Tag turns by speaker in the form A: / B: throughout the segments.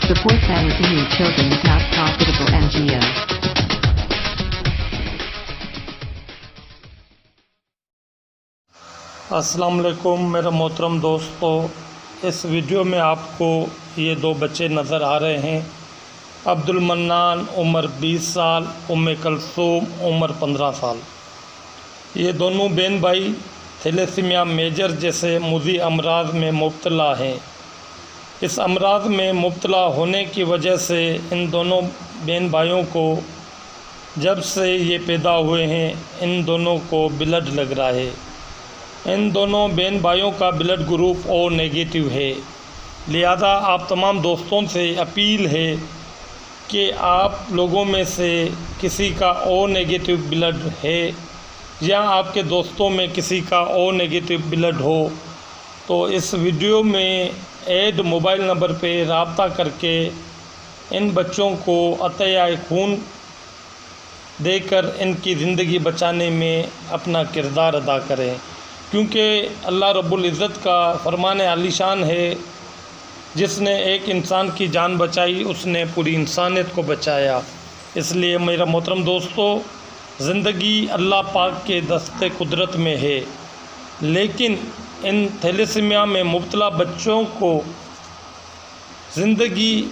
A: Support Palestinian Children is not profitable NGO.
B: السلام علیکم میرے محترم دوستو، اس ویڈیو میں آپ کو یہ دو بچے نظر آ رہے ہیں۔ عبد المنان عمر 20 سال، ام کلثوم عمر 15 سال۔ یہ دونوں بہن بھائی تھیلیسیمیا میجر جیسے مزی امراض میں مبتلا ہیں۔ اس امراض میں مبتلا ہونے کی وجہ سے ان دونوں بہن بھائیوں کو جب سے یہ پیدا ہوئے ہیں ان دونوں کو بلڈ لگ رہا ہے۔ ان دونوں بہن بھائیوں کا بلڈ گروپ او نیگیٹو ہے، لہذا آپ تمام دوستوں سے اپیل ہے کہ آپ لوگوں میں سے کسی کا او نیگیٹو بلڈ ہے یا آپ کے دوستوں میں کسی کا او نیگیٹو بلڈ ہو تو اس ویڈیو میں ایڈ موبائل نمبر پہ رابطہ کر کے ان بچوں کو عطیہ خون دے کر ان کی زندگی بچانے میں اپنا کردار ادا کریں، کیونکہ اللہ رب العزت کا فرمان عالی شان ہے، جس نے ایک انسان کی جان بچائی اس نے پوری انسانیت کو بچایا۔ اس لیے میرا محترم دوستو، زندگی اللہ پاک کے دست قدرت میں ہے، لیکن ان تھیلیسیمیا میں مبتلا بچوں کو زندگی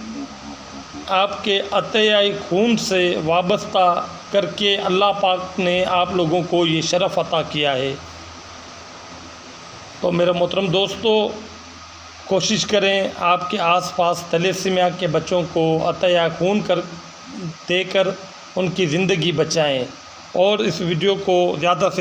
B: آپ کے عطیہ خون سے وابستہ کر کے اللہ پاک نے آپ لوگوں کو یہ شرف عطا کیا ہے۔ تو میرے محترم دوستو، کوشش کریں آپ کے آس پاس تھیلیسیمیا کے بچوں کو عطیہ خون دے کر ان کی زندگی بچائیں، اور اس ویڈیو کو زیادہ سے